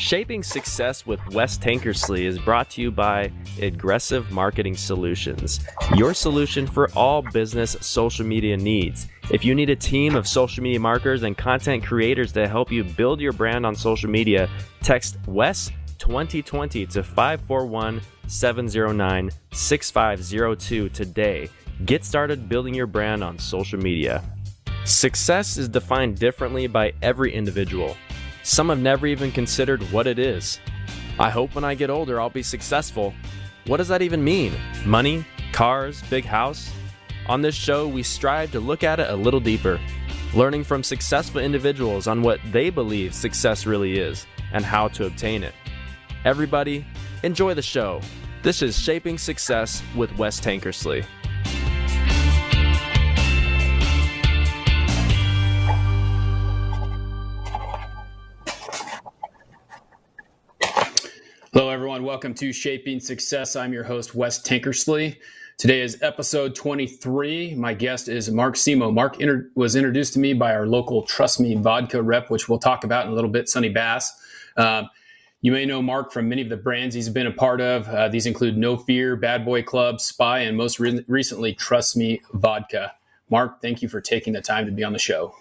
Shaping Success with Wes Tankersley is brought to you by Aggressive Marketing Solutions, your solution for all business social media needs. If you need a team of social media marketers and content creators to help you build your brand on social media, text Wes 2020 to 541-709-6502 today. Get started building your brand on social media. Success is defined differently by every individual. Some have never even considered what it is. I hope when I get older I'll be successful. What does that even mean? Money? Cars? Big house? On this show, we strive to look at it a little deeper, learning from successful individuals on what they believe success really is and how to obtain it. Everybody, enjoy the show. This is Shaping Success with Wes Tankersley. Hello, everyone. Welcome to Shaping Success. I'm your host, Wes Tankersley. Today is episode 23. My guest is Mark Simo. Mark was introduced to me by our local TrustMe Vodka rep, which we'll talk about in a little bit, Sonny Bass. You may know Mark from many of the brands he's been a part of. These include No Fear, Bad Boy Club, Spy, and most recently, TrustMe Vodka. Mark, thank you for taking the time to be on the show.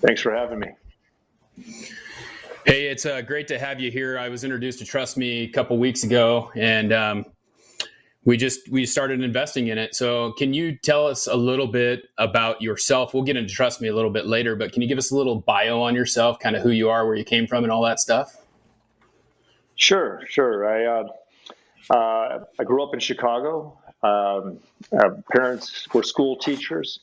Thanks for having me. Hey, it's great to have you here. I was introduced to TrustMe a couple weeks ago, and we started investing in it. So can you tell us a little bit about yourself? We'll get into TrustMe a little bit later, but can you give us a little bio on yourself, kind of who you are, where you came from, and all that stuff? Sure. I grew up in Chicago. Parents were school teachers,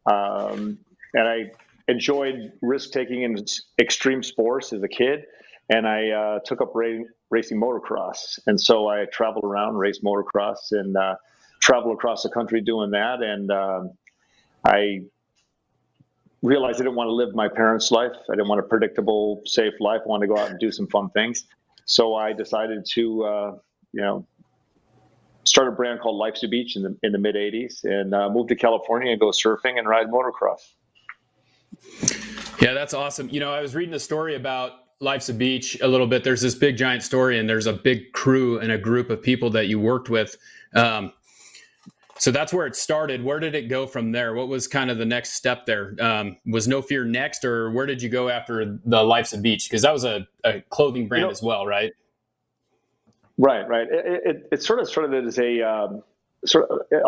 and I enjoyed risk-taking in extreme sports as a kid, and I took up racing motocross. And so I traveled around, raced motocross, and traveled across the country doing that. And I realized I didn't want to live my parents' life. I didn't want a predictable, safe life. I wanted to go out and do some fun things. So I decided to, start a brand called Life's a Beach in the mid-'80s, and moved to California and go surfing and ride motocross. Yeah, that's awesome. You know, I was reading a story about Life's a Beach a little bit. There's this big giant story, and there's a big crew and a group of people that you worked with. So that's where it started. Where did it go from there? What was kind of the next step there? Was No Fear next, or where did you go after the Life's a Beach? Because that was a clothing brand as well, right? Right. It sort of started as I'll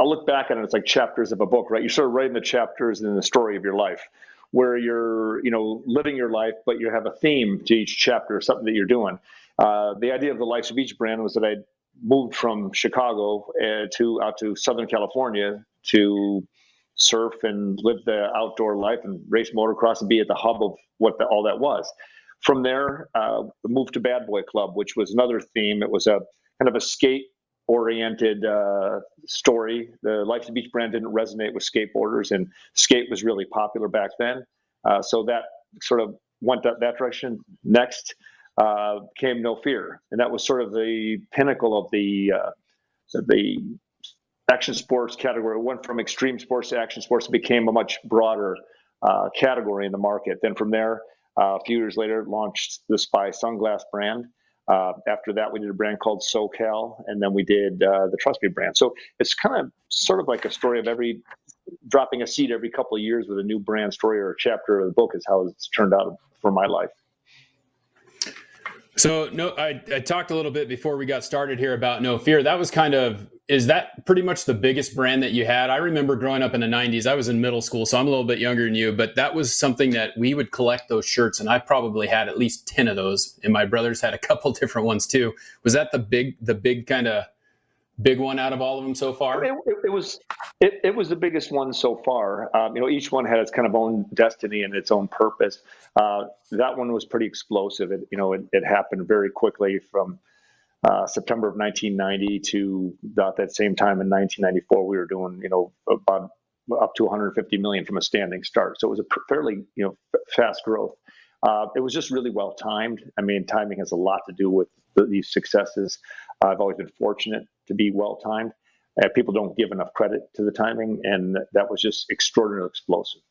look back at it, it's like chapters of a book, right? You're sort of writing the chapters in the story of your life, where you're, living your life, but you have a theme to each chapter, something that you're doing. The idea of the Life's a Beach brand was that I moved from Chicago out to Southern California to surf and live the outdoor life and race motocross and be at the hub of what all that was. From there, moved to Bad Boy Club, which was another theme. It was a kind of a skate-oriented story. The Life's a Beach brand didn't resonate with skateboarders, and skate was really popular back then. So that sort of went that direction. Next came No Fear, and that was sort of the pinnacle of the action sports category. It went from extreme sports to action sports. It became a much broader category in the market. Then from there, a few years later, launched the Spy sunglass brand. After that, we did a brand called SoCal, and then we did the TrustMe brand. So it's kind of sort of like a story of dropping a seed every couple of years with a new brand story or a chapter of the book is how it's turned out for my life. So I talked a little bit before we got started here about No Fear. That was is that pretty much the biggest brand that you had? I remember growing up in the 90s. I was in middle school, so I'm a little bit younger than you, but that was something that we would collect those shirts, and I probably had at least 10 of those, and my brothers had a couple different ones too. Was that the big kind of big one out of all of them so far? It was the biggest one so far. Each one had its kind of own destiny and its own purpose. That one was pretty explosive. It happened very quickly from September of 1990 to about that same time in 1994. We were doing, about up to 150 million from a standing start. So it was a fairly, fast growth. It was just really well timed. I mean, timing has a lot to do with these successes. I've always been fortunate to be well timed. People don't give enough credit to the timing, and that was just extraordinarily explosive.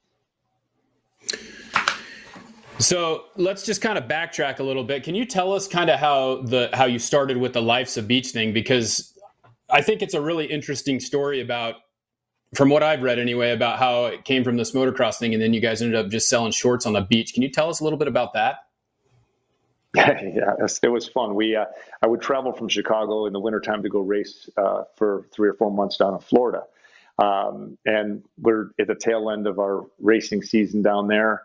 So let's just kind of backtrack a little bit. Can you tell us kind of how you started with the Life's a Beach thing? Because I think it's a really interesting story about, from what I've read anyway, about how it came from this motocross thing, and then you guys ended up just selling shorts on the beach. Can you tell us a little bit about that? Yeah, it was fun. I would travel from Chicago in the wintertime to go race for 3 or 4 months down in Florida. And we're at the tail end of our racing season down there.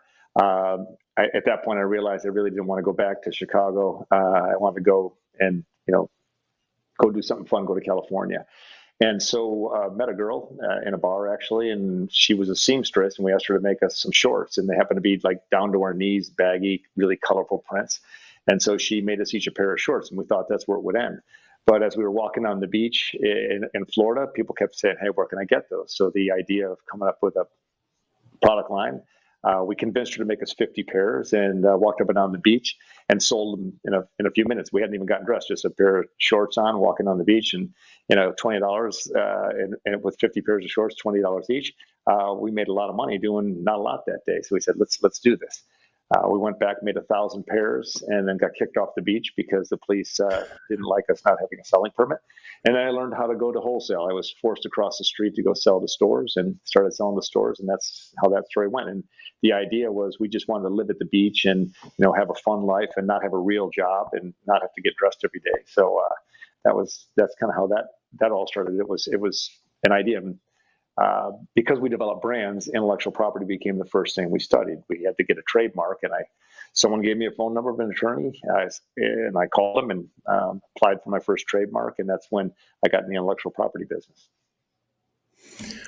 At that point, I realized I really didn't want to go back to Chicago. I wanted to go and, go do something fun, go to California. And so met a girl in a bar, actually, and she was a seamstress, and we asked her to make us some shorts, and they happened to be like down to our knees, baggy, really colorful prints. And so she made us each a pair of shorts, and we thought that's where it would end. But as we were walking on the beach in Florida, people kept saying, hey, where can I get those? So the idea of coming up with a product line, we convinced her to make us 50 pairs and walked up and down the beach and sold them in a few minutes. We hadn't even gotten dressed, just a pair of shorts on, walking on the beach, and $20 and with 50 pairs of shorts, $20 each. We made a lot of money doing not a lot that day. So we said, let's do this. We went back, made 1,000 pairs, and then got kicked off the beach because the police didn't like us not having a selling permit. And then I learned how to go to wholesale. I was forced to cross the street to go sell to stores and started selling to stores. And that's how that story went. And the idea was we just wanted to live at the beach and, have a fun life and not have a real job and not have to get dressed every day. So that's kind of how that all started. It was an idea. Because we developed brands, intellectual property became the first thing we studied. We had to get a trademark, and someone gave me a phone number of an attorney, and I called him and applied for my first trademark, and that's when I got in the intellectual property business.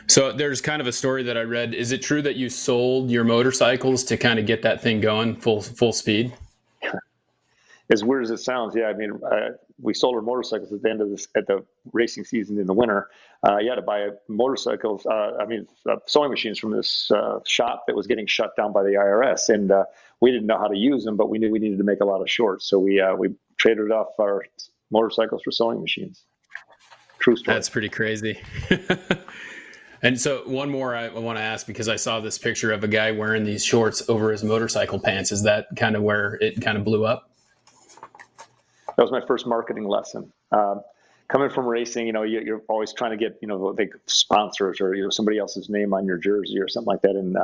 So there's kind of a story that I read. Is it true that you sold your motorcycles to kind of get that thing going full speed? As weird as it sounds, yeah. I mean, we sold our motorcycles at the end of at the racing season in the winter. You had to buy motorcycles, sewing machines from this shop that was getting shut down by the IRS. And we didn't know how to use them, but we knew we needed to make a lot of shorts. So we traded off our motorcycles for sewing machines. True story. That's pretty crazy. And so one more I want to ask, because I saw this picture of a guy wearing these shorts over his motorcycle pants. Is that kind of where it kind of blew up? That was my first marketing lesson. Coming from racing, you're always trying to get, big sponsors or, somebody else's name on your jersey or something like that. And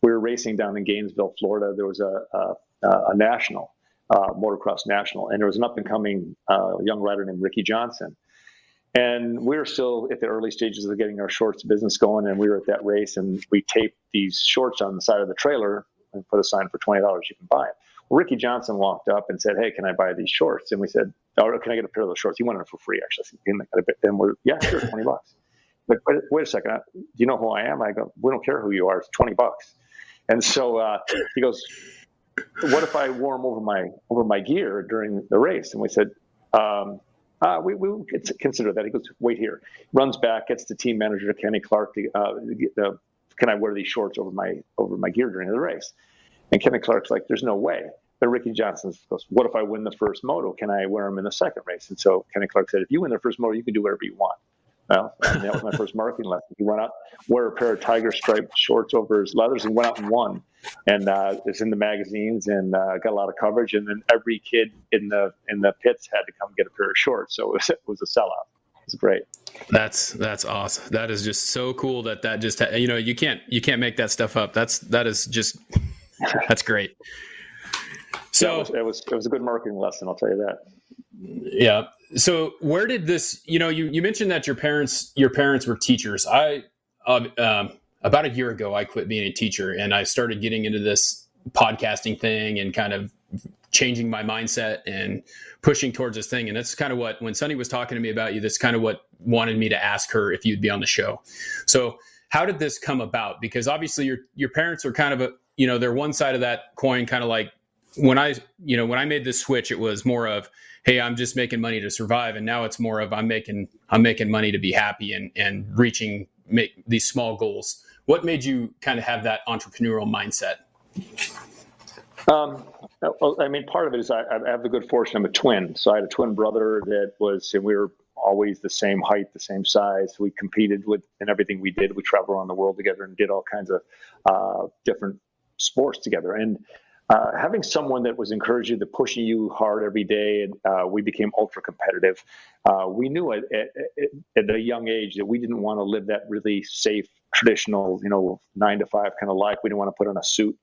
we were racing down in Gainesville, Florida. There was a national, motocross national, and there was an up and coming young rider named Ricky Johnson. And we were still at the early stages of getting our shorts business going. And we were at that race, and we taped these shorts on the side of the trailer and put a sign for $20, you can buy it. Well, Ricky Johnson walked up and said, hey, can I buy these shorts? And we said, oh, can I get a pair of those shorts? He wanted them for free, actually. Then yeah, sure, $20. But wait a second. Do you know who I am? I go, we don't care who you are. It's $20. And so he goes, what if I wore them over my gear during the race? And we said, we could consider that. He goes, wait here. Runs back, gets the team manager, Kenny Clark, can I wear these shorts over my gear during the race? And Kenny Clark's like, there's no way. But Ricky Johnson goes, what if I win the first moto? Can I wear them in the second race? And so Kenny Clark said, if you win the first moto, you can do whatever you want. Well, that was my first marketing lesson. He went out, wore a pair of tiger striped shorts over his leathers, and went out and won. And it's in the magazines and got a lot of coverage. And then every kid in the pits had to come get a pair of shorts. So it was a sellout. It was great. That's awesome. That is just so cool that just, you can't make that stuff up. That is just, that's great. So yeah, it was a good marketing lesson. I'll tell you that. Yeah. So where did this, you mentioned that your parents were teachers. About a year ago, I quit being a teacher and I started getting into this podcasting thing and kind of changing my mindset and pushing towards this thing. And that's kind of when Sunny was talking to me about you, that's kind of what wanted me to ask her if you'd be on the show. So how did this come about? Because obviously your parents are kind of they're one side of that coin, kind of like when I made this switch, it was more of, hey, I'm just making money to survive. And now it's more of, I'm making money to be happy and make these small goals. What made you kind of have that entrepreneurial mindset? Part of it is I have the good fortune. I'm a twin. So I had a twin brother and we were always the same height, the same size. We competed in everything we did. We traveled around the world together and did all kinds of different sports together. And having someone that was encouraging you, pushing you hard every day, and we became ultra competitive. We knew at a young age that we didn't want to live that really safe, traditional, 9 to 5 kind of life. We didn't want to put on a suit.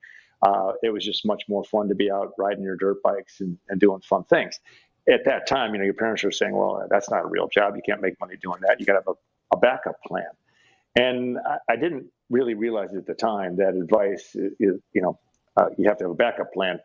It was just much more fun to be out riding your dirt bikes and doing fun things. At that time, your parents are saying, well, that's not a real job. You can't make money doing that. You got to have a backup plan. And I didn't really realize at the time that advice is, you have to have a backup plan.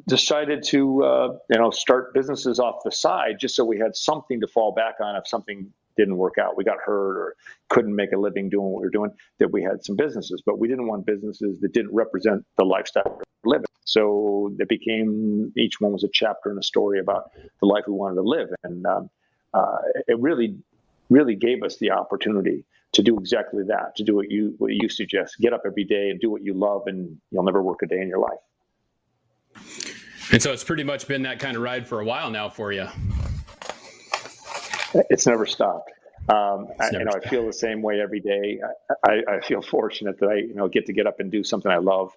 Decided to, start businesses off the side just so we had something to fall back on if something didn't work out. We got hurt or couldn't make a living doing what we were doing, that we had some businesses. But we didn't want businesses that didn't represent the lifestyle we were living. So it became, each one was a chapter and a story about the life we wanted to live. And it really, really gave us the opportunity to do exactly that, to do what you suggest. Get up every day and do what you love, and you'll never work a day in your life. And so it's pretty much been that kind of ride for a while now for you. It's never stopped. I feel the same way every day. I feel fortunate that I get up and do something I love,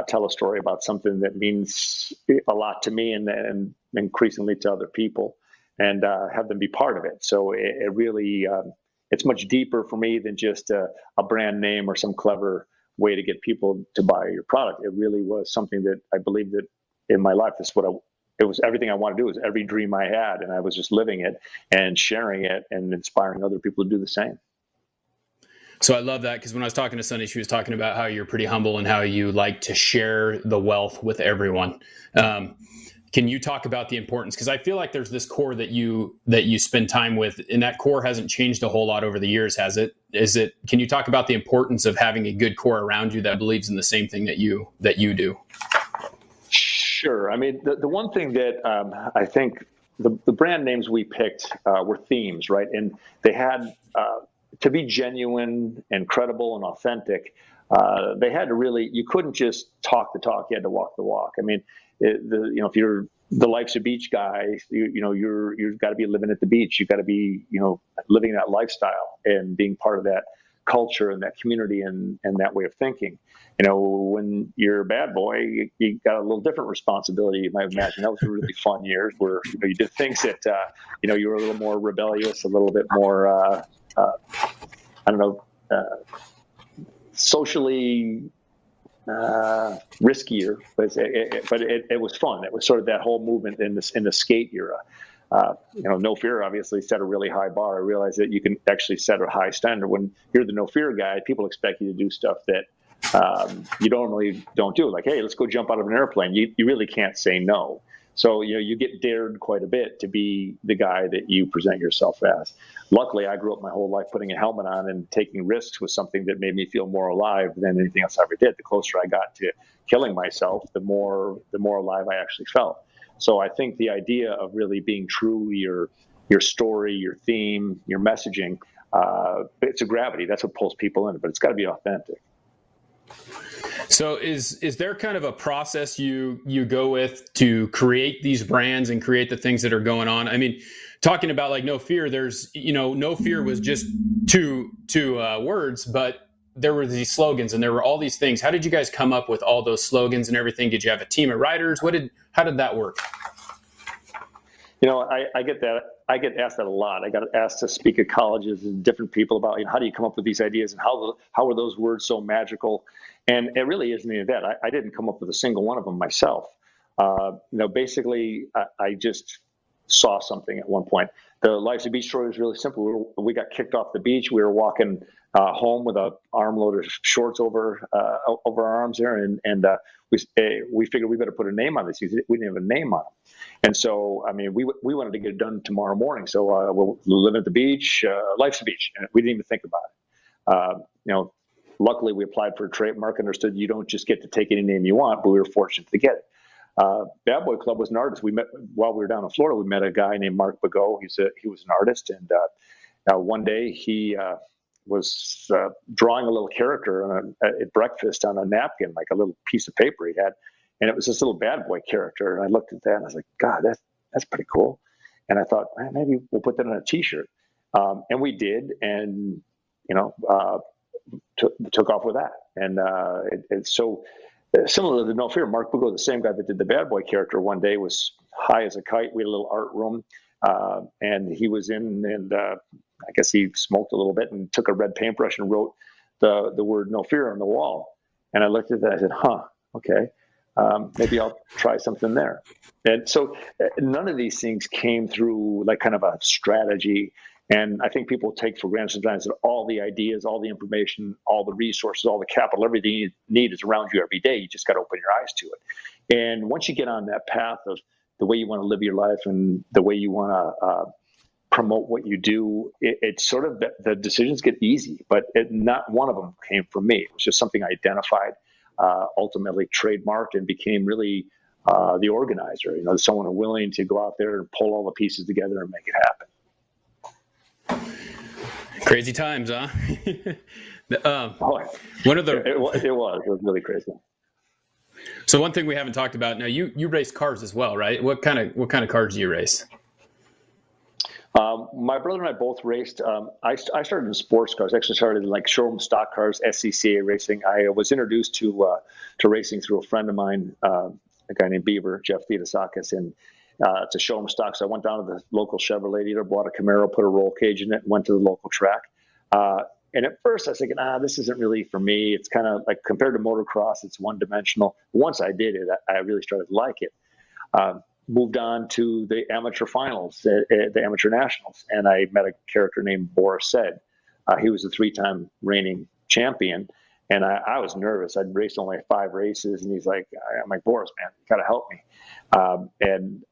tell a story about something that means a lot to me and increasingly to other people, and have them be part of it. So it really, it's much deeper for me than just a brand name or some clever way to get people to buy your product. It really was something that I believe that in my life, it was everything I wanted to do. It was every dream I had, and I was just living it and sharing it and inspiring other people to do the same. So I love that, because when I was talking to Sunny, she was talking about how you're pretty humble and how you like to share the wealth with everyone. Can you talk about the importance? Because I feel like there's this core that you spend time with, and that core hasn't changed a whole lot over the years, has it? Can you talk about the importance of having a good core around you that believes in the same thing that you do? Sure. I mean, the one thing that I think the brand names we picked were themes, right? And they had to be genuine and credible and authentic. They had to really, you couldn't just talk the talk, you had to walk the walk. I mean, if you're the Life's a Beach guy, you've got to be living at the beach. You've got to be, living that lifestyle and being part of that culture and that community and that way of thinking. When you're a bad boy, you got a little different responsibility. You might imagine that was really fun years where you did things that you were a little more rebellious, a little bit more socially riskier, but it was fun. It was sort of that whole movement in the skate era. No fear obviously set a really high bar. I realized that you can actually set a high standard. When you're the no fear guy, people expect you to do stuff that you normally don't do. Like, hey, let's go jump out of an airplane. You really can't say no. So, you get dared quite a bit to be the guy that you present yourself as. Luckily, I grew up my whole life putting a helmet on and taking risks was something that made me feel more alive than anything else I ever did. The closer I got to killing myself, the more alive I actually felt. So I think the idea of really being true, your story, your theme, your messaging, it's a gravity. That's what pulls people in, but it's got to be authentic. So is there kind of a process you go with to create these brands and create the things that are going on? I mean, talking about like no fear, there's, no fear was just two words, but there were these slogans and there were all these things. How did you guys come up with all those slogans and everything? Did you have a team of writers? How did that work? I get that. I get asked that a lot. I got asked to speak at colleges and different people about, how do you come up with these ideas and how are those words so magical? And it really isn't any of that. I didn't come up with a single one of them myself. Basically, I just saw something at one point. The Life's a Beach story was really simple. We got kicked off the beach. We were walking home with an armload of shorts over our arms there, and we figured we better put a name on this. We didn't have a name on them, and so we wanted to get it done tomorrow morning. So we'll live at the beach. Life's a Beach, and we didn't even think about it. Luckily, we applied for a trademark. Understood you don't just get to take any name you want, but we were fortunate to get it. Bad Boy Club was an artist. We met while we were down in Florida. We met a guy named Mark Bagot. He was an artist, and one day he was drawing a little character at breakfast on a napkin, like a little piece of paper he had, and it was this little bad boy character. And I looked at that and I was like, God, that's pretty cool. And I thought, maybe we'll put that on a T-shirt, and we did, and took off with that. And so similar to No Fear, Mark Bugo, the same guy that did the bad boy character, one day was high as a kite. We had a little art room, and he was in, and I guess he smoked a little bit and took a red paintbrush and wrote the word No Fear on the wall. And I looked at that, I said, okay, maybe I'll try something there. And so none of these things came through like kind of a strategy. And I think people take for granted sometimes that all the ideas, all the information, all the resources, all the capital, everything you need is around you every day. You just got to open your eyes to it. And once you get on that path of the way you want to live your life and the way you want to promote what you do, it's sort of the decisions get easy, but not one of them came from me. It was just something I identified, ultimately trademarked, and became really the organizer, someone willing to go out there and pull all the pieces together and make it happen. Crazy times, huh? One of the it was really crazy. So one thing we haven't talked about, now you race cars as well, right? What kind of cars do you race? My brother and I both raced. I started in sports cars. I actually started in like showroom stock cars, SCCA racing. I was introduced to racing through a friend of mine, a guy named Beaver, Jeff Theodosakis, and to showroom stock. So I went down to the local Chevrolet dealer, bought a Camaro, put a roll cage in it, and went to the local track. And at first I was thinking, this isn't really for me. It's kind of like compared to motocross, it's one dimensional. Once I did it, I really started to like it. Moved on to the amateur finals, the amateur nationals. And I met a character named Boris Said. He was a 3-time reigning champion. And I was nervous. I'd raced only 5 races. And he's like, I'm like, Boris, man, you got to help me. And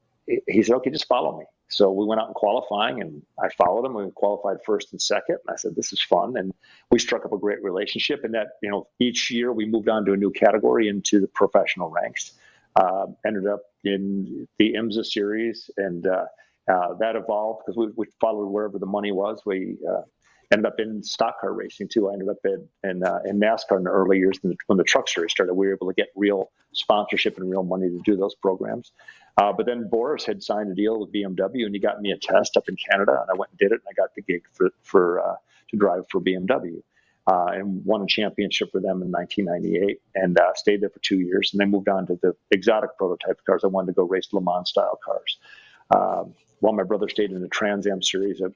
he said, okay, just follow me. So we went out in qualifying, and I followed him. We qualified first and second. And I said, this is fun. And we struck up a great relationship. And that, each year we moved on to a new category into the professional ranks. Ended up in the IMSA series, and that evolved because we followed wherever the money was. We ended up in stock car racing too. I ended up in NASCAR in the early years when the truck series started. We were able to get real sponsorship and real money to do those programs. But then Boris had signed a deal with BMW, and he got me a test up in Canada, and I went and did it, and I got the gig to drive for BMW. And won a championship for them in 1998, and stayed there for 2 years. And then moved on to the exotic prototype cars. I wanted to go race Le Mans style cars. While my brother stayed in the Trans Am series, a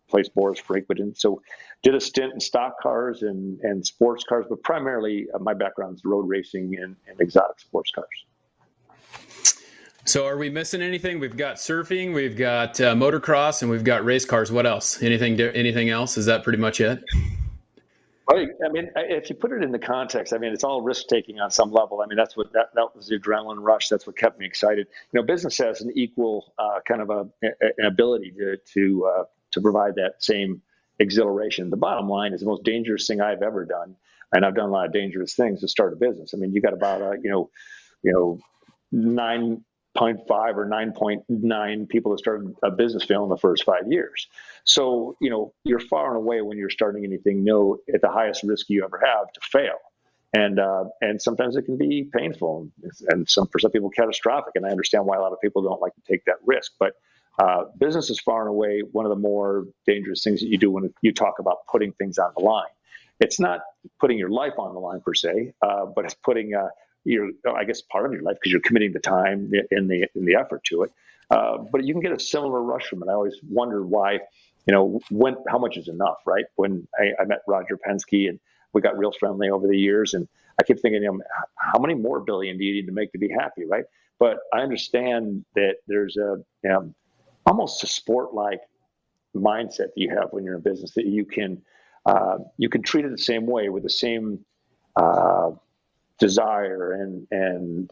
place Boris frequented. So did a stint in stock cars and sports cars, but primarily my background is road racing and exotic sports cars. So are we missing anything? We've got surfing, we've got motocross, and we've got race cars. What else? Anything else? Is that pretty much it? Right. I mean, if you put it in the context, I mean, it's all risk taking on some level. I mean, that's what that was the adrenaline rush. That's what kept me excited. Business has an equal kind of an ability to provide that same exhilaration. The bottom line is the most dangerous thing I've ever done, and I've done a lot of dangerous things to start a business. I mean, you got about 9.5 or 9.9 people that started a business fail in the first 5 years. So, you're far and away when you're starting anything new at the highest risk you ever have to fail. And sometimes it can be painful, and for some people catastrophic. And I understand why a lot of people don't like to take that risk. But business is far and away one of the more dangerous things that you do when you talk about putting things on the line. It's not putting your life on the line per se, but it's putting I guess part of your life, because you're committing the time and the effort to it. But you can get a similar rush from it. I always wondered why, how much is enough, right? When I met Roger Penske, and we got real friendly over the years, and I kept thinking, how many more billion do you need to make to be happy, right? But I understand that there's almost a sport-like mindset that you have when you're in business, that you can treat it the same way, with the same desire and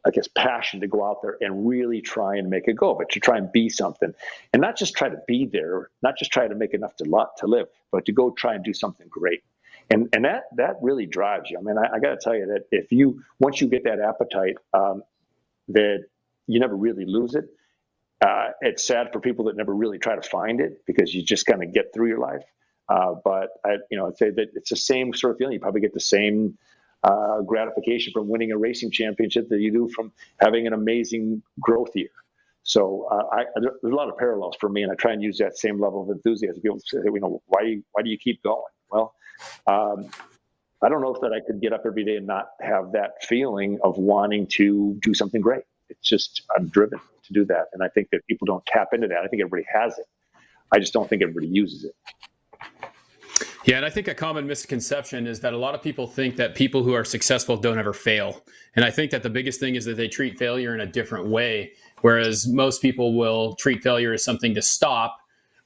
I guess passion to go out there and really try and make a go, but to try and be something, and not just try to be there, not just try to make enough to live, but to go try and do something great. And that really drives you. I mean, I got to tell you that once you get that appetite, that you never really lose it. It's sad for people that never really try to find it, because you just kind of get through your life. But I'd say that it's the same sort of feeling. You probably get the same gratification from winning a racing championship that you do from having an amazing growth year. So there's a lot of parallels for me, and I try and use that same level of enthusiasm to be able to say, why do you keep going? Well, I don't know if that I could get up every day and not have that feeling of wanting to do something great. It's just, I'm driven to do that. And I think that people don't tap into that. I think everybody has it. I just don't think everybody uses it. Yeah, and I think a common misconception is that a lot of people think that people who are successful don't ever fail. And I think that the biggest thing is that they treat failure in a different way, whereas most people will treat failure as something to stop,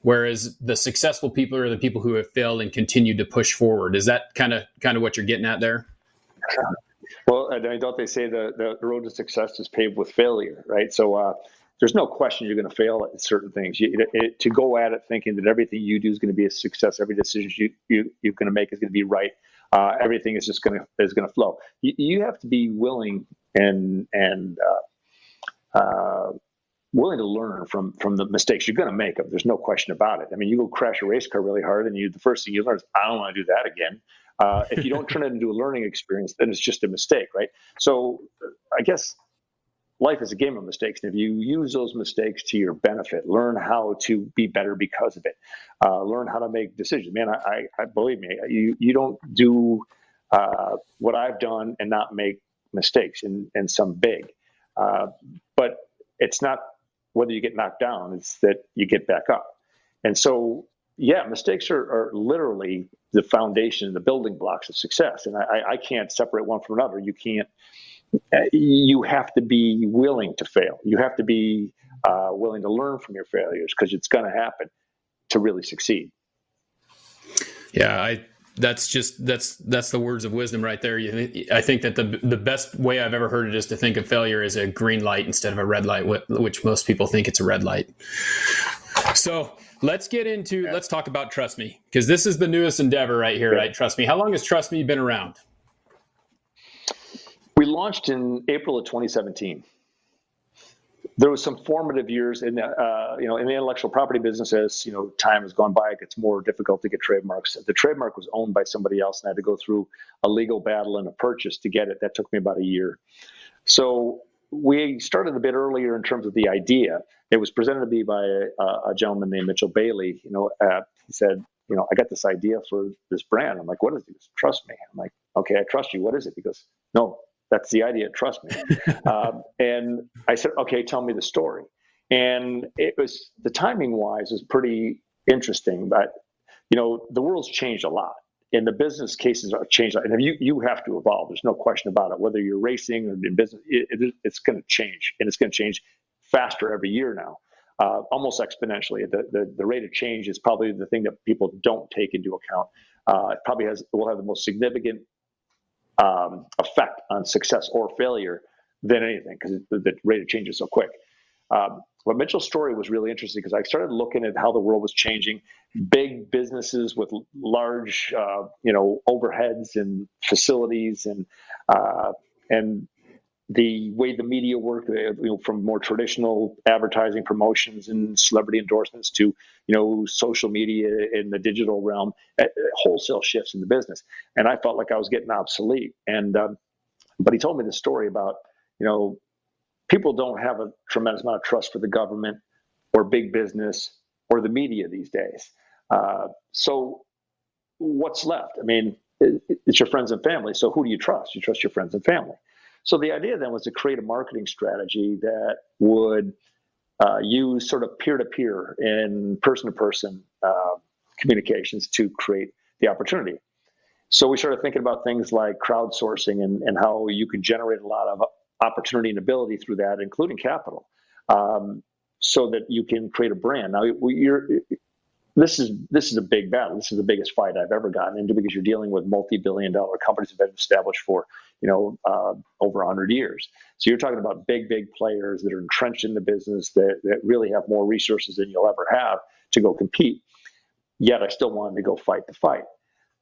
whereas the successful people are the people who have failed and continue to push forward. Is that kind of what you're getting at there? Well, don't they say the road to success is paved with failure, right? So there's no question you're going to fail at certain things. To go at it thinking that everything you do is going to be a success, every decision you're going to make is going to be right, everything is just going to flow. You have to be willing and willing to learn from the mistakes you're going to make. There's no question about it. I mean, you go crash a race car really hard, and the first thing you learn is, I don't want to do that again. If you don't turn it into a learning experience, then it's just a mistake, right? So I guess life is a game of mistakes. And if you use those mistakes to your benefit, learn how to be better because of it, learn how to make decisions. Man, I believe me, you don't do what I've done and not make mistakes, and some big. But it's not whether you get knocked down, it's that you get back up. And so, yeah, mistakes are literally the foundation, the building blocks of success. And I can't separate one from another. You can't. You have to be willing to fail. You have to be willing to learn from your failures, because it's going to happen to really succeed. Yeah, that's the words of wisdom right there. I think that the best way I've ever heard it is to think of failure as a green light instead of a red light, which most people think it's a red light. So let's talk about TrustMe, because this is the newest endeavor right here, right? TrustMe. How long has TrustMe been around? We launched in April of 2017. There was some formative years in the intellectual property business. As time has gone by, it gets more difficult to get trademarks. The trademark was owned by somebody else, and I had to go through a legal battle and a purchase to get it. That took me about a year. So we started a bit earlier in terms of the idea. It was presented to me by a gentleman named Mitchell Bailey. He said, I got this idea for this brand. I'm like, what is it? Trust me. I'm like, okay, I trust you. What is it? He goes, no, that's the idea. Trust me. And I said, okay, tell me the story. And it was, the timing wise, was pretty interesting. But, the world's changed a lot, and the business cases have changed. And you have to evolve. There's no question about it. Whether you're racing or in business, it's going to change, and it's going to change faster every year now, almost exponentially. The rate of change is probably the thing that people don't take into account. It probably will have the most significant effect on success or failure than anything, because the rate of change is so quick. But Mitchell's story was really interesting, because I started looking at how the world was changing. Big businesses with large, overheads and facilities, and the way the media worked, from more traditional advertising, promotions, and celebrity endorsements to, social media in the digital realm, wholesale shifts in the business. And I felt like I was getting obsolete. And but he told me the story about, people don't have a tremendous amount of trust for the government or big business or the media these days. So what's left? I mean, it's your friends and family. So who do you trust? You trust your friends and family. So the idea then was to create a marketing strategy that would use sort of peer-to-peer and person-to-person communications to create the opportunity. So we started thinking about things like crowdsourcing and how you can generate a lot of opportunity and ability through that, including capital, so that you can create a brand. Now, this is a big battle. This is the biggest fight I've ever gotten into, because you're dealing with multi-billion-dollar companies that have been established for over 100 years. So you're talking about big players that are entrenched in the business, that really have more resources than you'll ever have to go compete. Yet I still wanted to go fight the fight.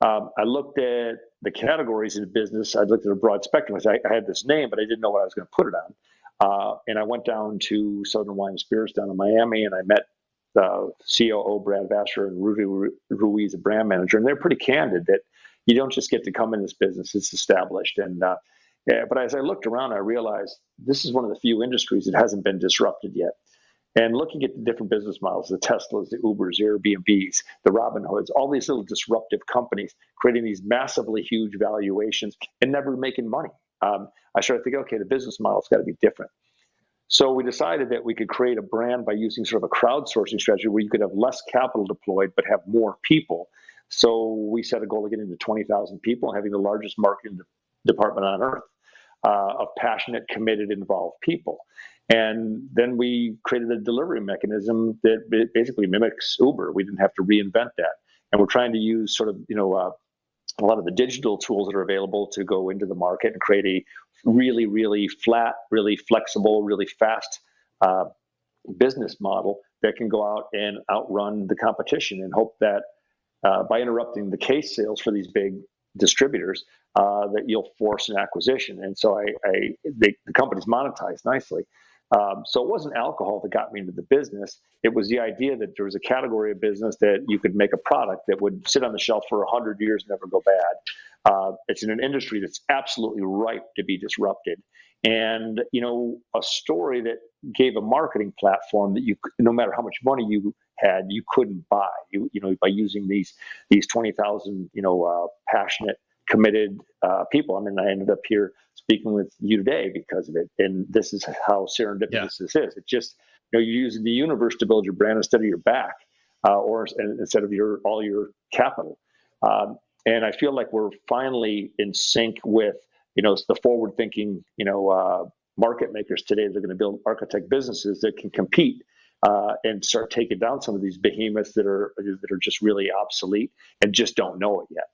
I looked at the categories in the business. I looked at a broad spectrum. I had this name, but I didn't know what I was going to put it on. And I went down to Southern Wine and Spirits down in Miami, and I met COO Brad Vassar and Rudy Ruiz, a brand manager, and they're pretty candid that you don't just get to come in this business; it's established. And but as I looked around, I realized this is one of the few industries that hasn't been disrupted yet. and looking at the different business models, the Teslas, the Ubers, the Airbnbs, the Robinhoods, all these little disruptive companies creating these massively huge valuations and never making money. I started thinking, okay, the business model's got to be different. So we decided that we could create a brand by using sort of a crowdsourcing strategy where you could have less capital deployed but have more people. So we set a goal of getting to 20,000 people and having the largest marketing department on earth of passionate, committed, involved people. And then we created a delivery mechanism that basically mimics Uber. We didn't have to reinvent that. And we're trying to use sort of, a lot of the digital tools that are available to go into the market and create a really, really flat, really flexible, really fast business model that can go out and outrun the competition, and hope that by interrupting the case sales for these big distributors, that you'll force an acquisition. And so the company's monetized nicely. So it wasn't alcohol that got me into the business. It was the idea that there was a category of business that you could make a product that would sit on the shelf for 100 years and never go bad. It's in an industry that's absolutely ripe to be disrupted. And, a story that gave a marketing platform that no matter how much money you had, you couldn't buy, by using these 20,000, passionate, committed people. I mean, I ended up here speaking with you today because of it. And this is how serendipitous this is. It's just, you're using the universe to build your brand instead of your back, or instead of all your capital. And I feel like we're finally in sync with, the forward-thinking, market makers today. They're going to build architect businesses that can compete and start taking down some of these behemoths that are just really obsolete and just don't know it yet.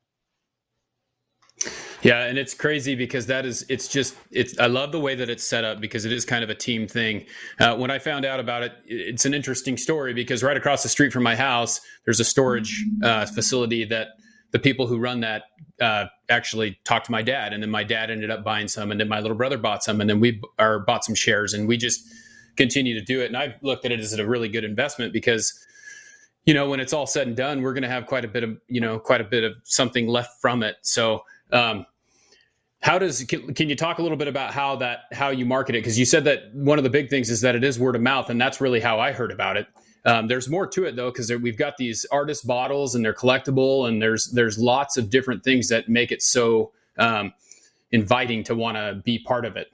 Yeah, and it's crazy because I love the way that it's set up, because it is kind of a team thing. When I found out about it, it's an interesting story, because right across the street from my house, there's a storage facility that the people who run that actually talked to my dad, and then my dad ended up buying some, and then my little brother bought some, and then we bought some shares, and we just continue to do it. And I've looked at it as a really good investment, because when it's all said and done, we're going to have quite a bit of something left from it. So can you talk a little bit about how you market it? Because you said that one of the big things is that it is word of mouth, and that's really how I heard about it. There's more to it though, because we've got these artist bottles and they're collectible, and there's lots of different things that make it so inviting to want to be part of it.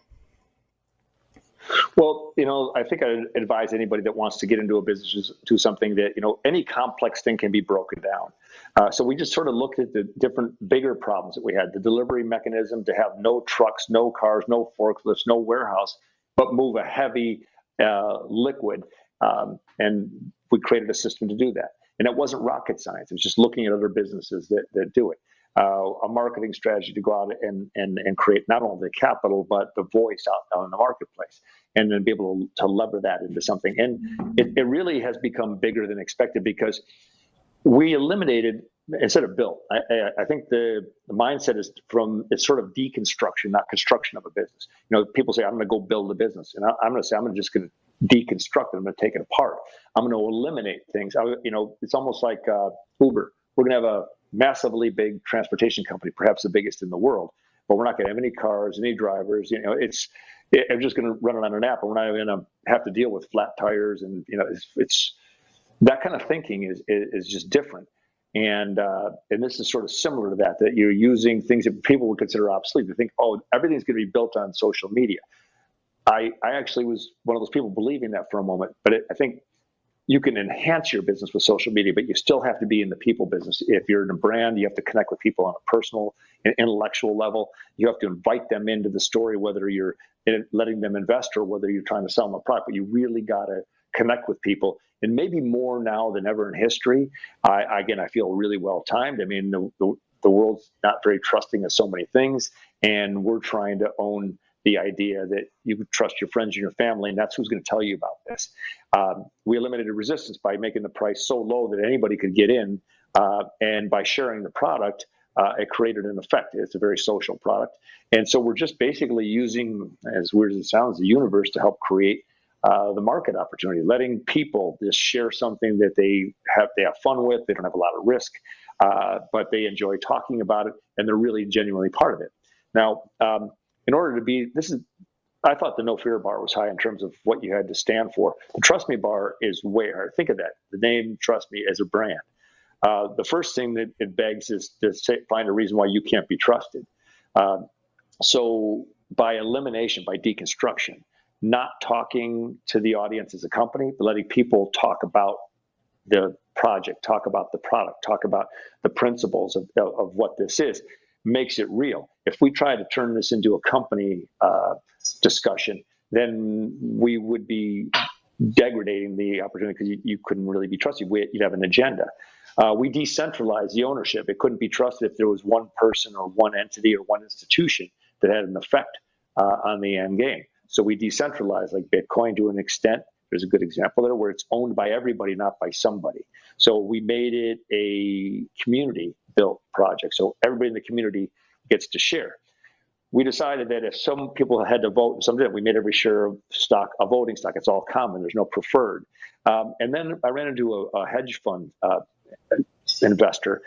Well, I think I advise anybody that wants to get into a business to something that, any complex thing can be broken down. So we just sort of looked at the different bigger problems that we had, the delivery mechanism to have no trucks, no cars, no forklifts, no warehouse, but move a heavy liquid. And we created a system to do that. And it wasn't rocket science. It was just looking at other businesses that do it. A marketing strategy to go out and create not only the capital, but the voice out in the marketplace, and then be able to lever that into something. And it really has become bigger than expected, because we eliminated instead of built. I think the mindset is it's sort of deconstruction, not construction of a business. People say, I'm going to go build a business. And I'm going to say, I'm just going to deconstruct it. I'm going to take it apart. I'm going to eliminate things. It's almost like Uber. We're going to have a massively big transportation company, perhaps the biggest in the world, but we're not going to have any cars, any drivers. I'm just going to run it on an app, and we're not going to have to deal with flat tires. And it's that kind of thinking is just different. And this is sort of similar to that you're using things that people would consider obsolete. They think, oh, everything's going to be built on social media. I actually was one of those people believing that for a moment, but I think you can enhance your business with social media, but you still have to be in the people business. If you're in a brand, you have to connect with people on a personal and intellectual level. You have to invite them into the story, whether you're letting them invest or whether you're trying to sell them a product. But you really got to connect with people, and maybe more now than ever in history. I feel really well timed. I mean, the world's not very trusting of so many things, and we're trying to own the idea that you trust your friends and your family, and that's who's going to tell you about this. We eliminated resistance by making the price so low that anybody could get in, and by sharing the product, it created an effect. It's a very social product, and so we're just basically using, as weird as it sounds, the universe to help create the market opportunity, letting people just share something that they have fun with. They don't have a lot of risk, but they enjoy talking about it, and they're really genuinely part of it. Now, in order to be, this is I thought the no fear bar was high in terms of what you had to stand for. The Trust Me bar is way higher. Think of that. The name Trust Me as a brand. The first thing that it begs is to find a reason why you can't be trusted. So by elimination, by deconstruction, not talking to the audience as a company, but letting people talk about the project, talk about the product, talk about the principles of what this is, makes it real. If we try to turn this into a company discussion, then we would be degrading the opportunity because you couldn't really be trusted. You'd have an agenda. We decentralized the ownership. It couldn't be trusted if there was one person or one entity or one institution that had an effect on the end game. So we decentralized, like Bitcoin to an extent. There's a good example there where it's owned by everybody, not by somebody. So we made it a community-built project. So everybody in the community gets to share. We decided that if some people had to vote and some didn't, we made every share of stock a voting stock. It's all common. There's no preferred. And then I ran into a hedge fund investor,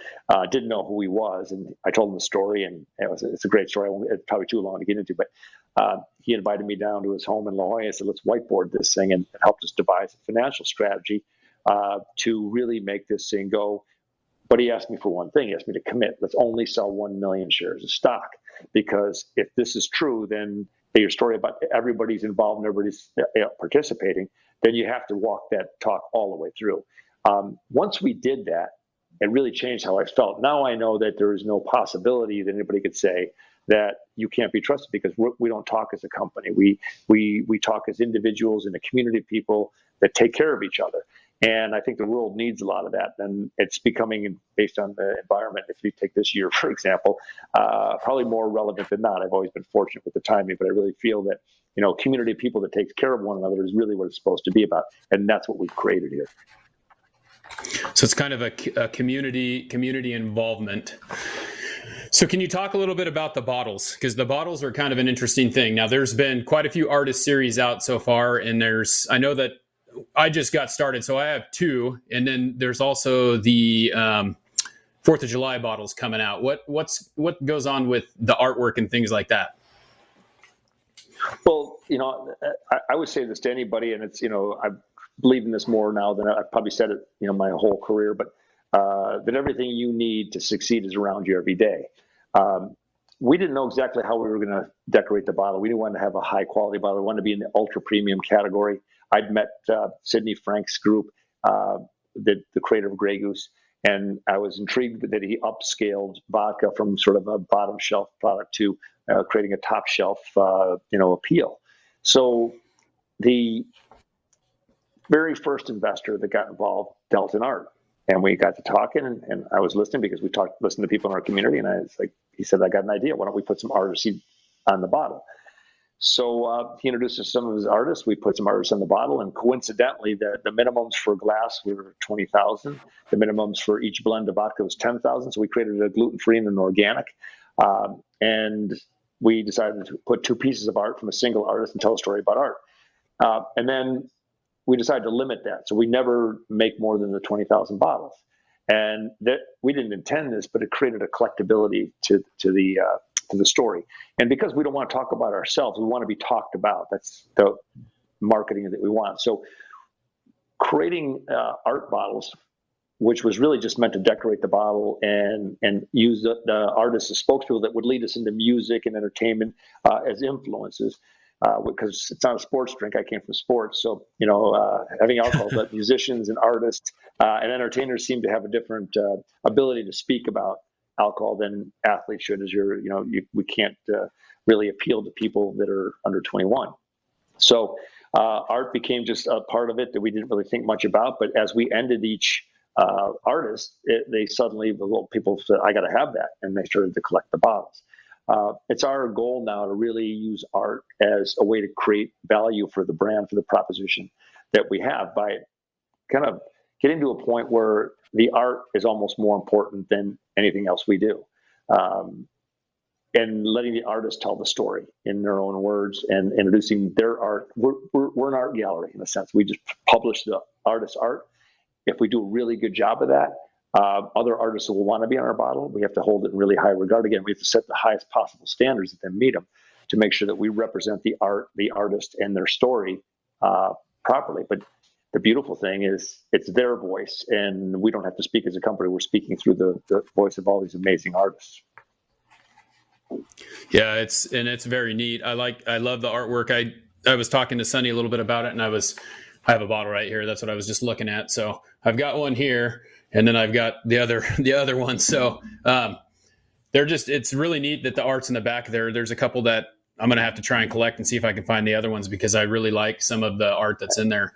didn't know who he was, and I told him the story, and it's a great story. It's probably too long to get into, but he invited me down to his home in La Jolla and said, let's whiteboard this thing, and helped us devise a financial strategy to really make this thing go. But he asked me for one thing. He asked me to commit. Let's only sell 1 million shares of stock, because if this is true, then your story about everybody's involved and everybody's participating, then you have to walk that talk all the way through. Once we did that, it really changed how I felt. Now I know that there is no possibility that anybody could say that you can't be trusted, because we don't talk as a company. We talk as individuals in a community of people that take care of each other. And I think the world needs a lot of that. And it's becoming, based on the environment, if you take this year, for example, probably more relevant than not. I've always been fortunate with the timing, but I really feel that, community of people that takes care of one another is really what it's supposed to be about. And that's what we've created here. So it's kind of a community involvement. So can you talk a little bit about the bottles? Because the bottles are kind of an interesting thing. Now, there's been quite a few artist series out so far, and I know that I just got started, so I have 2, and then there's also the 4th of July bottles coming out. What goes on with the artwork and things like that? Well, I would say this to anybody, and it's, I believe in this more now than I've probably said it, my whole career, but that everything you need to succeed is around you every day. We didn't know exactly how we were going to decorate the bottle. We didn't want to have a high quality bottle. We wanted to be in the ultra premium category. I'd met Sidney Frank's group, the creator of Grey Goose, and I was intrigued that he upscaled vodka from sort of a bottom shelf product to creating a top shelf, appeal. So the very first investor that got involved dealt in art, and we got to talking, and I was listening because we listened to people in our community, and he said, I got an idea. Why don't we put some artists on the bottle? So he introduced us to some of his artists. We put some artists on the bottle, and coincidentally, the minimums for glass were 20,000. The minimums for each blend of vodka was 10,000. So we created a gluten-free and an organic, and we decided to put 2 pieces of art from a single artist and tell a story about art. And then we decided to limit that, so we never make more than the 20,000 bottles. And that we didn't intend this, but it created a collectability to the story. And because we don't want to talk about ourselves, we want to be talked about. That's the marketing that we want. So creating art bottles, which was really just meant to decorate the bottle and use the artists as spokespeople that would lead us into music and entertainment as influences. Because it's not a sports drink. I came from sports. So, having alcohol, but musicians and artists and entertainers seem to have a different ability to speak about alcohol than athletes should, as we can't really appeal to people that are under 21. So art became just a part of it that we didn't really think much about. But as we ended each artist, people said, I got to have that. And they started to collect the bottles. It's our goal now to really use art as a way to create value for the brand, for the proposition that we have, by kind of getting to a point where the art is almost more important than anything else we do. And letting the artist tell the story in their own words and introducing their art. We're an art gallery in a sense. We just publish the artist's art. If we do a really good job of that, other artists will want to be on our bottle. We have to hold it in really high regard. Again, we have to set the highest possible standards and then meet them to make sure that we represent the artist, and their story properly. But the beautiful thing is it's their voice, and we don't have to speak as a company. We're speaking through the voice of all these amazing artists. Yeah, it's very neat. I love the artwork. I was talking to Sonny a little bit about it, and I have a bottle right here. That's what I was just looking at. So I've got one here, and then I've got the other one. So it's really neat that the art's in the back there. There's a couple that I'm going to have to try and collect and see if I can find the other ones, because I really like some of the art that's in there.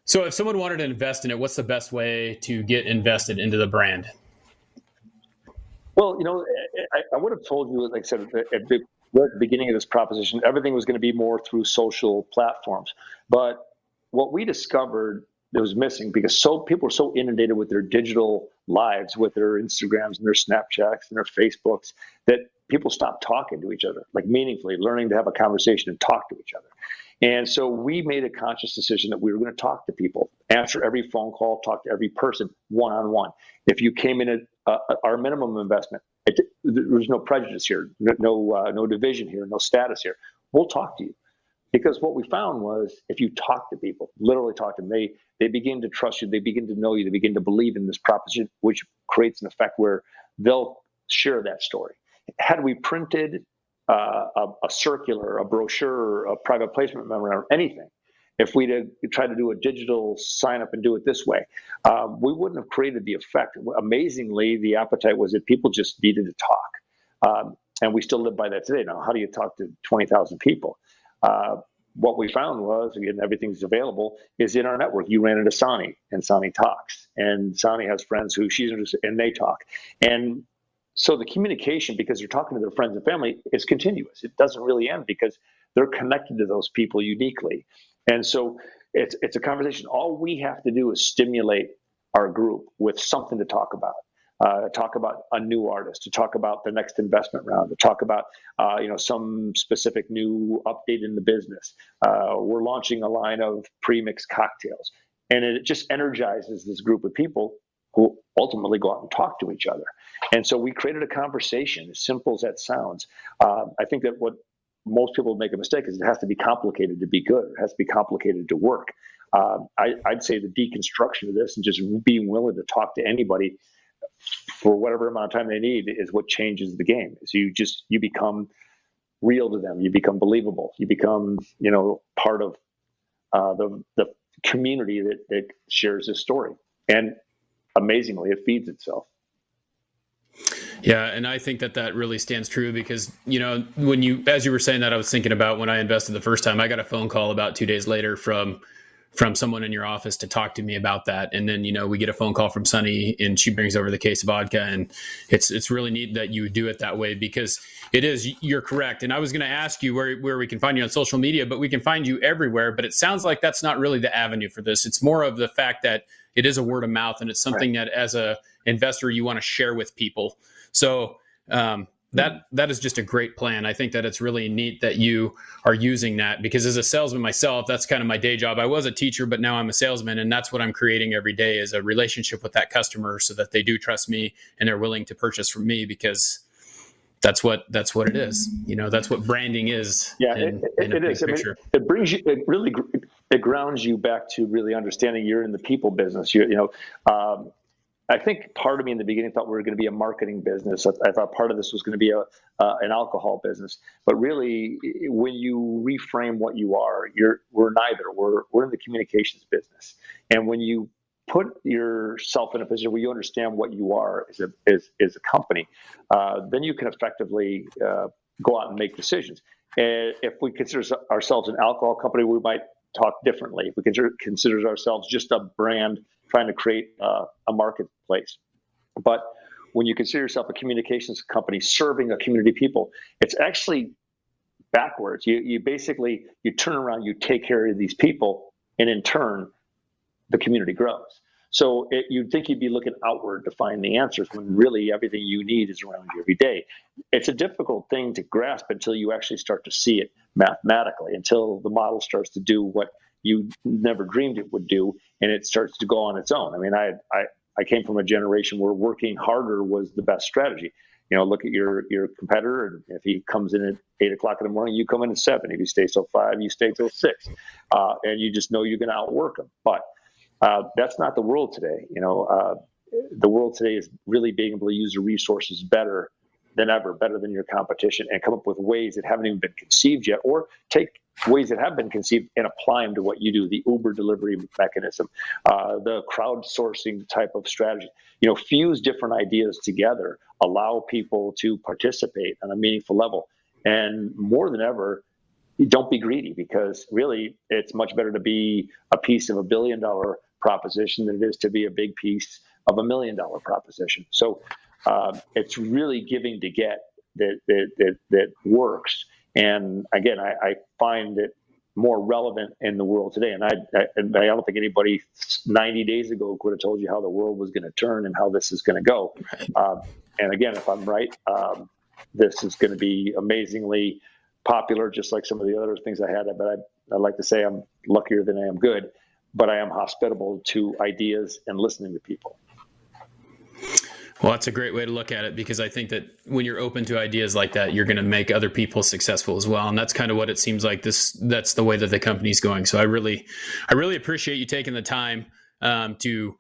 So if someone wanted to invest in it, what's the best way to get invested into the brand? Well, I would have told you, like I said, at the beginning of this proposition, everything was going to be more through social platforms. But what we discovered that was missing, because people were so inundated with their digital lives, with their Instagrams and their Snapchats and their Facebooks, that people stopped talking to each other, like meaningfully, learning to have a conversation and talk to each other. And so we made a conscious decision that we were going to talk to people, answer every phone call, talk to every person one-on-one. If you came in at our minimum investment, there's no prejudice here, no division here, no status here. We'll talk to you. Because what we found was, if you talk to people, literally talk to them, they begin to trust you, they begin to know you, they begin to believe in this proposition, which creates an effect where they'll share that story. Had we printed a circular, a brochure, a private placement memorandum, anything, if we'd tried to do a digital sign up and do it this way, we wouldn't have created the effect. Amazingly, the appetite was that people just needed to talk. And we still live by that today. Now, how do you talk to 20,000 people? What we found was, again, everything's available, is in our network. You ran into Sani, and Sani talks. And Sani has friends who she's interested in, and they talk. And so the communication, because you're talking to their friends and family, is continuous. It doesn't really end, because they're connected to those people uniquely. And so it's a conversation. All we have to do is stimulate our group with something to talk about. Talk about a new artist, to talk about the next investment round, to talk about some specific new update in the business. We're launching a line of pre-mixed cocktails, and it just energizes this group of people who ultimately go out and talk to each other. And so we created a conversation, as simple as that sounds. I think that what most people make a mistake is it has to be complicated to be good. It has to be complicated to work. I'd say the deconstruction of this and just being willing to talk to anybody for whatever amount of time they need is what changes the game. So you become real to them. You become believable. You become, part of the community that shares this story. And amazingly, it feeds itself. Yeah. And I think that really stands true, because, as you were saying that, I was thinking about when I invested the first time. I got a phone call about 2 days later from someone in your office to talk to me about that. And then, we get a phone call from Sunny, and she brings over the case of vodka. And it's really neat that you do it that way, because you're correct. And I was going to ask you where we can find you on social media, but we can find you everywhere. But it sounds like that's not really the avenue for this. It's more of the fact that it is a word of mouth, and it's something that as a investor, you want to share with people. So, that is just a great plan. I think that it's really neat that you are using that, because as a salesman myself, that's kind of my day job. I was a teacher, but now I'm a salesman, and that's what I'm creating every day, is a relationship with that customer, so that they do trust me and they're willing to purchase from me, because that's what it is. That's what branding is. Yeah, in it is. Picture. It brings you. It grounds you back to really understanding you're in the people business. I think part of me in the beginning thought we were going to be a marketing business. I thought part of this was going to be an alcohol business. But really, when you reframe what you are, we're neither. We're in the communications business. And when you put yourself in a position where you understand what you are as a company, then you can effectively go out and make decisions. And if we consider ourselves an alcohol company, we might talk differently. If we consider ourselves just a brand trying to create a marketplace. But when you consider yourself a communications company serving a community of people, it's actually backwards. You basically, you turn around, you take care of these people, and in turn, the community grows. So you'd think you'd be looking outward to find the answers, when really everything you need is around you every day. It's a difficult thing to grasp until you actually start to see it mathematically, until the model starts to do what you never dreamed it would do, and it starts to go on its own. I mean, I came from a generation where working harder was the best strategy. look at your competitor, and if he comes in at 8:00 in the morning, you come in at 7. If he stays till 5, you stay till 6, and you just know you're going to outwork him. But that's not the world today. The world today is really being able to use the resources better than ever, better than your competition, and come up with ways that haven't even been conceived yet, or take ways that have been conceived and apply them to what you do, the Uber delivery mechanism, the crowdsourcing type of strategy. Fuse different ideas together, allow people to participate on a meaningful level. And more than ever, don't be greedy, because really it's much better to be a piece of $1 billion proposition than it is to be a big piece of $1 million proposition. So it's really giving to get that works. And again, I find it more relevant in the world today. And I don't think anybody 90 days ago could have told you how the world was going to turn and how this is going to go. And again, if I'm right, this is going to be amazingly popular, just like some of the other things I had. But I like to say I'm luckier than I am good, but I am hospitable to ideas and listening to people. Well, that's a great way to look at it, because I think that when you're open to ideas like that, you're going to make other people successful as well. And that's kind of what it seems like that's the way that the company's going. So I really appreciate you taking the time to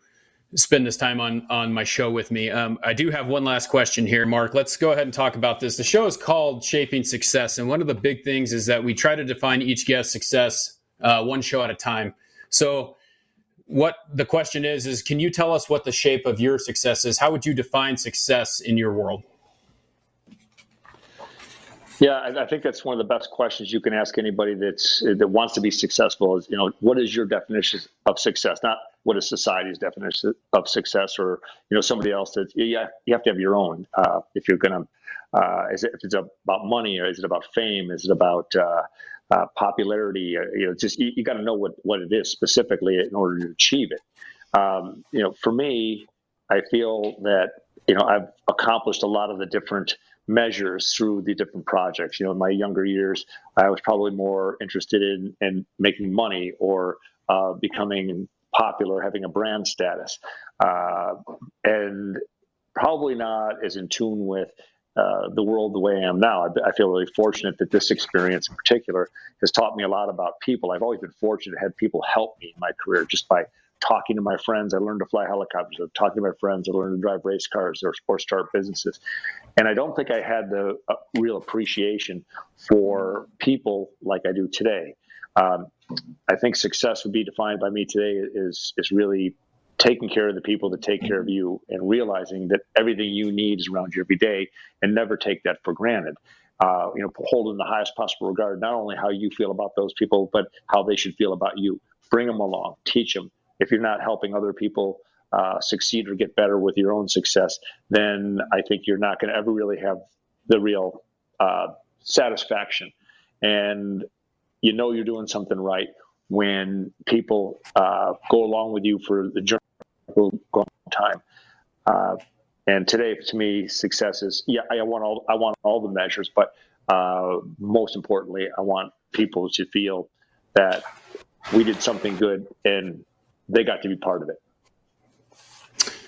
spend this time on my show with me. I do have one last question here, Mark. Let's go ahead and talk about this. The show is called Shaping Success. And one of the big things is that we try to define each guest's success one show at a time. So what the question is can you tell us what the shape of your success is? How would you define success in your world? Yeah, I think that's one of the best questions you can ask anybody that wants to be successful is, what is your definition of success? Not what is society's definition of success, or, somebody else that you have to have your own. If you're going to, if it's about money, or is it about fame? Is it about popularity? You got to know what it is specifically in order to achieve it. For me, I feel that, I've accomplished a lot of the different measures through the different projects. In my younger years, I was probably more interested in making money or becoming popular, having a brand status, and probably not as in tune with the world the way I am now. I feel really fortunate that this experience in particular has taught me a lot about people. I've always been fortunate to have people help me in my career just by talking to my friends. I learned to fly helicopters. Talking to my friends, I learned to drive race cars or start businesses. And I don't think I had the real appreciation for people like I do today. I think success would be defined by me today is really taking care of the people that take care of you, and realizing that everything you need is around you every day, and never take that for granted. Hold in the highest possible regard, not only how you feel about those people, but how they should feel about you. Bring them along, teach them. If you're not helping other people succeed or get better with your own success, then I think you're not going to ever really have the real satisfaction. And you're doing something right when people go along with you for the journey for a long time. And today, to me, success is, I want all the measures, but most importantly, I want people to feel that we did something good and they got to be part of it.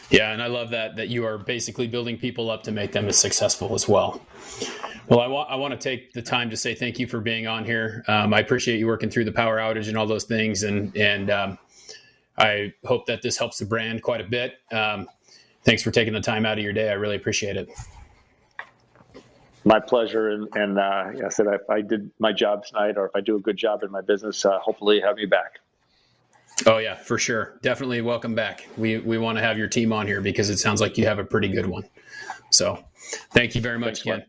Yeah, and I love that you are basically building people up to make them as successful as well. Well, I want to take the time to say thank you for being on here. I appreciate you working through the power outage and all those things, and I hope that this helps the brand quite a bit. Thanks for taking the time out of your day. I really appreciate it. My pleasure. And I said, if I did my job tonight, or if I do a good job in my business, hopefully have me back. Oh yeah, for sure. Definitely welcome back. We want to have your team on here because it sounds like you have a pretty good one. So thank you very much again.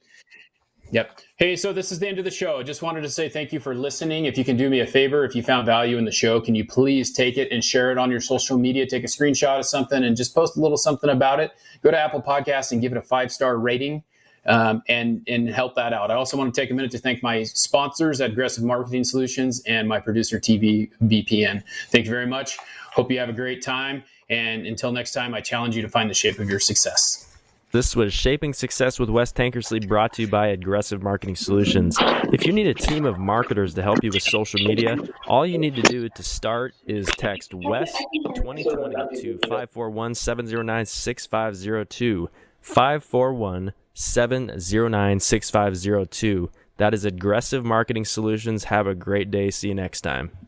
Yep. Hey, so this is the end of the show. I just wanted to say thank you for listening. If you can do me a favor, if you found value in the show, can you please take it and share it on your social media? Take a screenshot of something and just post a little something about it. Go to Apple Podcasts and give it a 5-star rating. And help that out. I also want to take a minute to thank my sponsors at Aggressive Marketing Solutions and my producer, TV VPN. Thank you very much. Hope you have a great time. And until next time, I challenge you to find the shape of your success. This was Shaping Success with Wes Tankersley, brought to you by Aggressive Marketing Solutions. If you need a team of marketers to help you with social media, all you need to do to start is text Wes 2020 to 541-709-6502. 541 877-709-6502. That is Aggressive Marketing Solutions. Have a great day. See you next time.